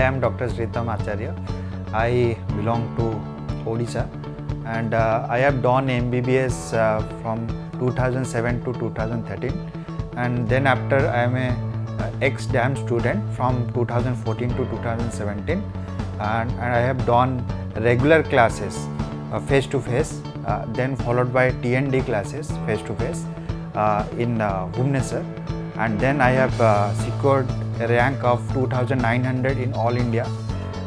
am Dr. Sritam Acharya. I belong to Odisha and I have done MBBS from 2007 to 2013, and then after I am a ex-DAM student from 2014 to 2017, and I have done regular classes face to face, then followed by TND classes face to face in Bhubaneswar, and then I have secured a rank of 2900 in all India,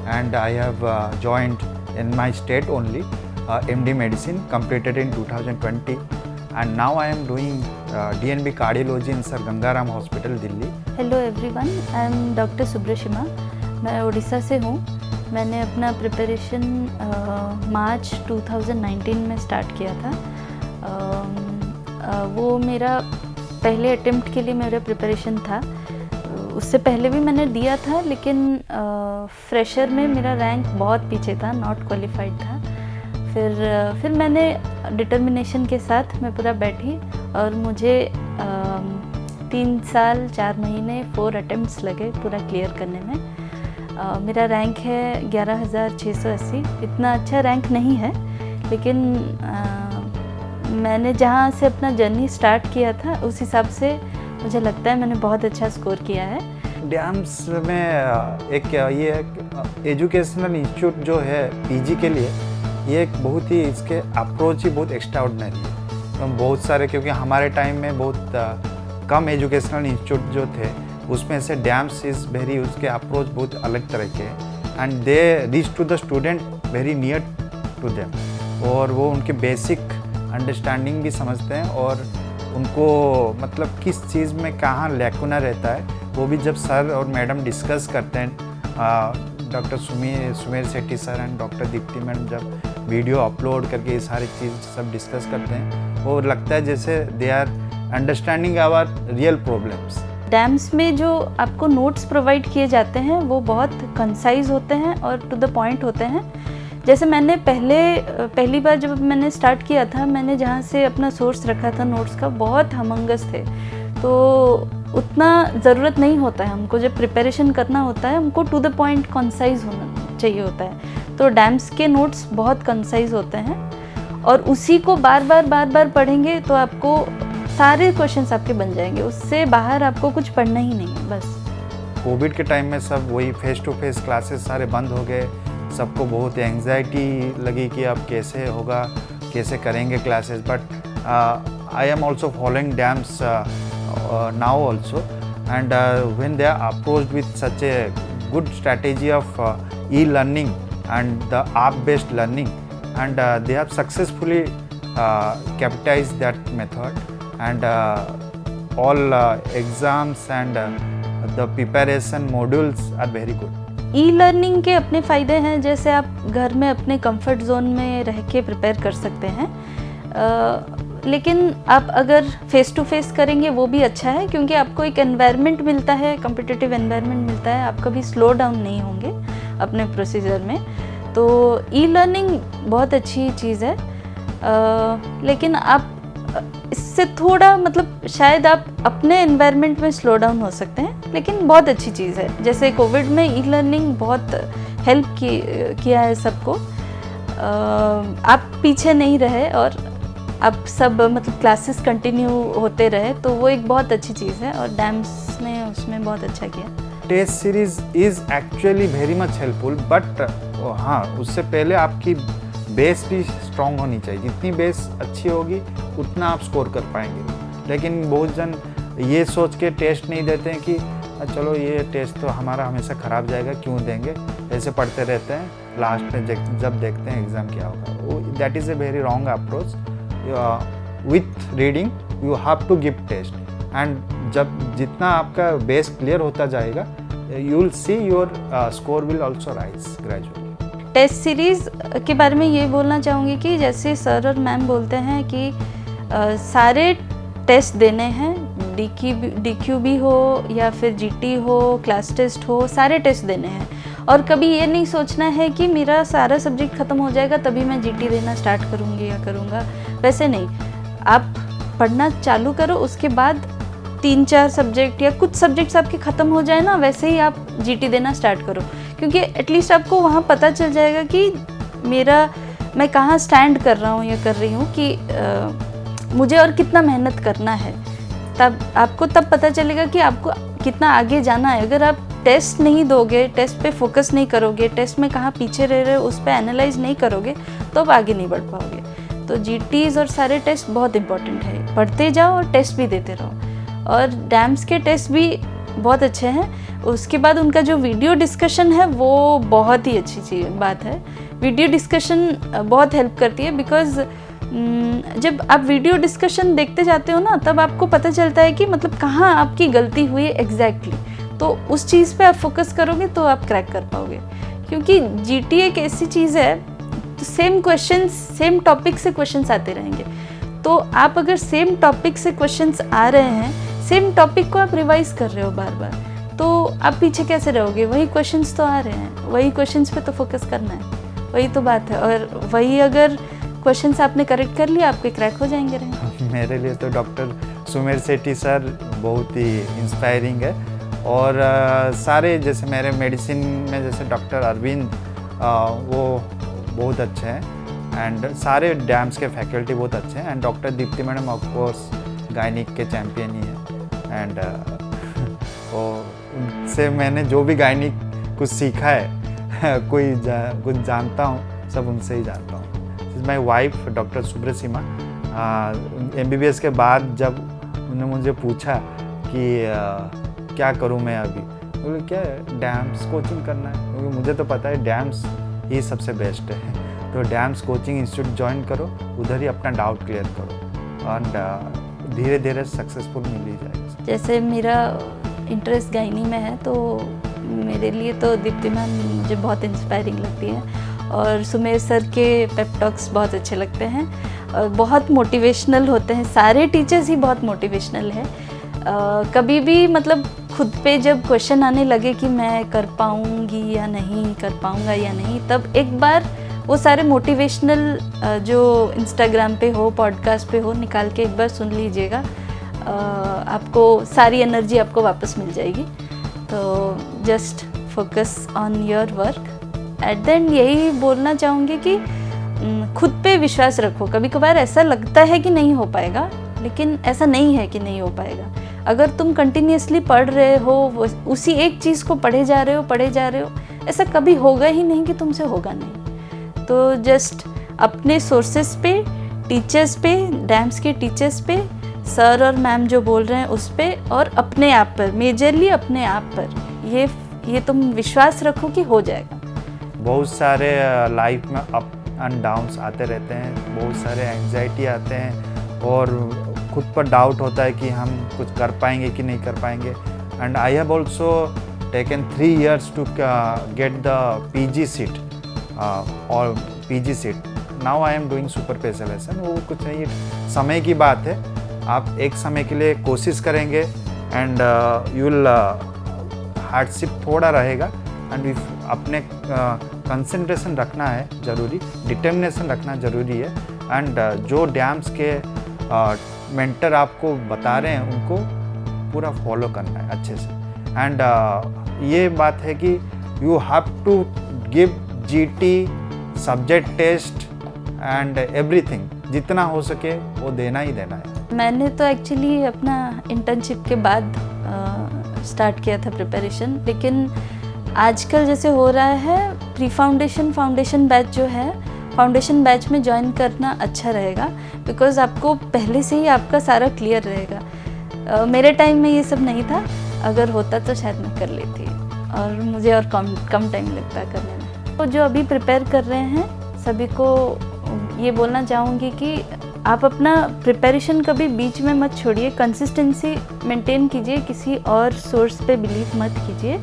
and I have joined in my state only MD Medicine, completed in 2020, and now I am doing DNB Cardiology in Sir Gangaram Hospital, Delhi. Hello everyone, I am doctor Subrashima. मैं उड़ीसा से हूँ। मैंने अपना preparation मार्च 2019 में start किया था। वो मेरा पहले अटेम्प्ट के लिए मेरा प्रिपरेशन था। उससे पहले भी मैंने दिया था, लेकिन फ्रेशर में मेरा रैंक बहुत पीछे था, नॉट क्वालिफाइड था। फिर मैंने डिटर्मिनेशन के साथ मैं पूरा बैठी और मुझे 3 साल 4 महीने 4 अटेम्प्ट्स लगे पूरा क्लियर करने में। मेरा रैंक है 11,680। इतना अच्छा रैंक नहीं है, लेकिन मैंने जहाँ से अपना जर्नी स्टार्ट किया था उस हिसाब से मुझे लगता है मैंने बहुत अच्छा स्कोर किया है। डैम्स में एक ये एजुकेशनल इंस्टीट्यूट जो है पीजी के लिए, ये एक बहुत ही इसके अप्रोच ही बहुत एक्स्ट्राऑर्डिनरी है। तो बहुत सारे, क्योंकि हमारे टाइम में बहुत कम एजुकेशनल इंस्टीट्यूट जो थे, उसमें से डैम्स इज़ वेरी, उसके अप्रोच बहुत अलग तरह के हैं, and they reach to the student very near to them, और वो उनके बेसिक अंडरस्टैंडिंग भी समझते हैं, और उनको मतलब किस चीज़ में कहाँ लैकुना रहता है वो भी जब सर और मैडम डिस्कस करते हैं, doctor Sumer Setty sir and doctor Deepti madam जब वीडियो अपलोड करके ये सारी चीज़ सब डिस्कस करते हैं, वो लगता है जैसे they are understanding our real problems. DAMS में जो आपको नोट्स प्रोवाइड किए जाते हैं वो बहुत कंसाइज होते हैं और टू द पॉइंट होते हैं। जैसे मैंने पहली बार जब मैंने स्टार्ट किया था, मैंने जहाँ से अपना सोर्स रखा था नोट्स का, बहुत हमंगस थे, तो उतना ज़रूरत नहीं होता है हमको। जब प्रिपरेशन करना होता है हमको टू द पॉइंट कंसाइज होना चाहिए होता है। तो डैम्स के नोट्स बहुत कंसाइज होते हैं, और उसी को बार बार पढ़ेंगे तो आपको सारे क्वेश्चंस आपके बन जाएंगे। उससे बाहर आपको कुछ पढ़ना ही नहीं है बस। कोविड के टाइम में सब वही फेस टू फेस क्लासेस सारे बंद हो गए। सबको बहुत एंग्जाइटी लगी कि अब कैसे होगा, कैसे करेंगे classes, but I am also following DAMS now also, and when they are approached with such a good strategy of e-learning and the app-based learning, and they have successfully capitalized that method, and all exams and the preparation modules are very good. E-learning के अपने फ़ायदे हैं, जैसे आप घर में अपने comfort zone में रह के प्रिपेयर कर सकते हैं, लेकिन आप अगर फेस टू फेस करेंगे वो भी अच्छा है, क्योंकि आपको एक एनवायरनमेंट मिलता है, कम्पिटिटिव एनवायरनमेंट मिलता है, आप कभी स्लो डाउन नहीं होंगे अपने प्रोसीजर में। तो ई-लर्निंग बहुत अच्छी चीज़ है, लेकिन आप इससे थोड़ा मतलब शायद आप अपने एनवायरनमेंट में स्लो डाउन हो सकते हैं, लेकिन बहुत अच्छी चीज़ है। जैसे कोविड में ई-लर्निंग बहुत हेल्प किया है सबको। आप पीछे नहीं रहे और अब सब मतलब क्लासेस कंटिन्यू होते रहे, तो वो एक बहुत अच्छी चीज़ है, और डैम्स ने उसमें बहुत अच्छा किया। Test series is actually very much helpful, but हाँ, उससे पहले आपकी बेस भी स्ट्रॉन्ग होनी चाहिए। जितनी बेस अच्छी होगी उतना आप स्कोर कर पाएंगे। लेकिन बहुत जन ये सोच के टेस्ट नहीं देते हैं कि चलो ये टेस्ट तो हमारा हमेशा ख़राब जाएगा, क्यों देंगे, ऐसे पढ़ते रहते हैं, लास्ट में जब देखते हैं एग्ज़ाम क्या होगा। That is a very wrong approach. With reading you have to give test, and जब जितना आपका बेस क्लियर होता जाएगा, you will see your score will also rise gradually. Test series के बारे में ये बोलना चाहूँगी कि जैसे सर और मैम बोलते हैं कि सारे टेस्ट देने हैं, DQ भी हो या फिर GT हो, क्लास टेस्ट हो, सारे टेस्ट देने हैं, और कभी ये नहीं सोचना है कि मेरा सारा सब्जेक्ट ख़त्म हो जाएगा तभी मैं GT देना स्टार्ट करूँगी या करूँगा। वैसे नहीं, आप पढ़ना चालू करो, उसके बाद 3-4 सब्जेक्ट या कुछ सब्जेक्ट्स आपके ख़त्म हो जाए ना, वैसे ही आप GT देना स्टार्ट करो, क्योंकि एटलीस्ट आपको वहाँ पता चल जाएगा कि मैं कहाँ स्टैंड कर रहा हूँ या कर रही हूँ, कि मुझे और कितना मेहनत करना है। तब आपको पता चलेगा कि आपको कितना आगे जाना है। अगर आप टेस्ट नहीं दोगे, टेस्ट पे फोकस नहीं करोगे, टेस्ट में कहाँ पीछे रह रहे हो उस पर एनालाइज नहीं करोगे, तो आप आगे नहीं बढ़ पाओगे। तो जीटीज और सारे टेस्ट बहुत इंपॉर्टेंट है, पढ़ते जाओ और टेस्ट भी देते रहो। और डैम्स के टेस्ट भी बहुत अच्छे हैं। उसके बाद उनका जो वीडियो डिस्कशन है वो बहुत ही अच्छी बात है। वीडियो डिस्कशन बहुत हेल्प करती है, बिकॉज जब आप वीडियो डिस्कशन देखते जाते हो ना, तब आपको पता चलता है कि मतलब कहाँ आपकी गलती हुई है एग्जैक्टली। तो उस चीज़ पे आप फोकस करोगे तो आप क्रैक कर पाओगे। क्योंकि जीटी एक ऐसी चीज़ है, तो सेम क्वेश्चंस, सेम टॉपिक से क्वेश्चंस आते रहेंगे। तो आप अगर सेम टॉपिक से क्वेश्चंस आ रहे हैं, सेम टॉपिक को आप रिवाइज कर रहे हो बार बार, तो आप पीछे कैसे रहोगे? वही क्वेश्चंस तो आ रहे हैं, वही क्वेश्चंस पे तो फोकस करना है, वही तो बात है। और वही अगर क्वेश्चंस आपने करेक्ट कर लिया, आपके क्रैक हो जाएंगे रहेंगे। मेरे लिए तो डॉक्टर सुमेर सेठी सर बहुत ही इंस्पायरिंग है। और सारे जैसे मेरे मेडिसिन में जैसे डॉक्टर अरविंद, वो बहुत अच्छे हैं। एंड सारे डैम्स के फैकल्टी बहुत अच्छे हैं। And doctor Deepti madam of course gynaec के चैम्पियन ही है। एंड उनसे मैंने जो भी गायनिक कुछ सीखा है कुछ जानता हूँ, सब उनसे ही जानता हूँ। माई वाइफ डॉक्टर सुब्रसीमा, MBBS के बाद जब उन्होंने मुझे पूछा कि क्या करूँ मैं अभी, बोले क्या डैम्स कोचिंग करना है, क्योंकि मुझे तो पता है डैम्स ही सबसे बेस्ट है। तो डैम्स कोचिंग इंस्टीट्यूट ज्वाइन करो, उधर ही अपना डाउट क्लियर करो और धीरे धीरे सक्सेसफुल मिल ही जाएगा। जैसे मेरा इंटरेस्ट गायनी में है, तो मेरे लिए तो दीप्ति मैम मुझे बहुत इंस्पायरिंग लगती है। और सुमेर सर के पेप टॉक्स बहुत अच्छे लगते हैं और बहुत मोटिवेशनल होते हैं। सारे टीचर्स ही बहुत मोटिवेशनल है। कभी भी मतलब खुद पे जब क्वेश्चन आने लगे कि मैं कर पाऊँगी या नहीं, कर पाऊँगा या नहीं, तब एक बार वो सारे मोटिवेशनल जो इंस्टाग्राम पे हो, पॉडकास्ट पे हो, निकाल के एक बार सुन लीजिएगा। आपको सारी एनर्जी आपको वापस मिल जाएगी। तो just focus on your work. At the end यही बोलना चाहूँगी कि खुद पे विश्वास रखो। कभी कभार ऐसा लगता है कि नहीं हो पाएगा, लेकिन ऐसा नहीं है कि नहीं हो पाएगा। अगर तुम कंटिन्यूसली पढ़ रहे हो, उसी एक चीज़ को पढ़े जा रहे हो, ऐसा कभी होगा ही नहीं कि तुमसे होगा नहीं। तो जस्ट अपने सोर्सेस पे, टीचर्स पे, डैम्स के टीचर्स पे, सर और मैम जो बोल रहे हैं उस पे, और अपने आप पर, मेजरली अपने आप पर ये तुम विश्वास रखो कि हो जाएगा। बहुत सारे लाइफ में अप एंड डाउन्स आते रहते हैं, बहुत सारे एंजाइटी आते हैं और खुद पर डाउट होता है कि हम कुछ कर पाएंगे कि नहीं कर पाएंगे। And I have also taken 3 years to get the PG seat और PG seat. Now I am doing super specialisation. वो कुछ नहीं, समय की बात है। आप एक समय के लिए कोशिश करेंगे एंड यू विल हार्डशिप थोड़ा रहेगा। एंड अपने कंसंट्रेशन रखना है ज़रूरी, डिटर्मिनेशन रखना ज़रूरी है। एंड जो डैम्स के मेंटर आपको बता रहे हैं उनको पूरा फॉलो करना है अच्छे से। एंड ये बात है कि you have to give GT subject test and everything, जितना हो सके वो देना ही देना है। मैंने तो एक्चुअली अपना इंटर्नशिप के बाद स्टार्ट किया था प्रिपरेशन, लेकिन आजकल जैसे हो रहा है प्री फाउंडेशन बैच जो है, फाउंडेशन बैच में ज्वाइन करना अच्छा रहेगा, बिकॉज़ आपको पहले से ही आपका सारा क्लियर रहेगा। मेरे टाइम में ये सब नहीं था, अगर होता तो शायद मैं कर लेती, और मुझे और कम टाइम लगता है करने में। तो जो अभी प्रिपेयर कर रहे हैं सभी को ये बोलना चाहूँगी कि आप अपना प्रिपरेशन कभी बीच में मत छोड़िए, कंसिस्टेंसी मेंटेन कीजिए, किसी और सोर्स पे बिलीव मत कीजिए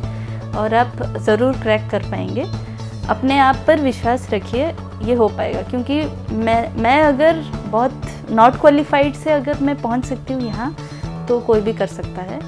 और आप ज़रूर क्रैक कर पाएंगे। अपने आप पर विश्वास रखिए, ये हो पाएगा। क्योंकि मैं अगर बहुत नॉट क्वालिफाइड से अगर मैं पहुंच सकती हूँ यहाँ, तो कोई भी कर सकता है।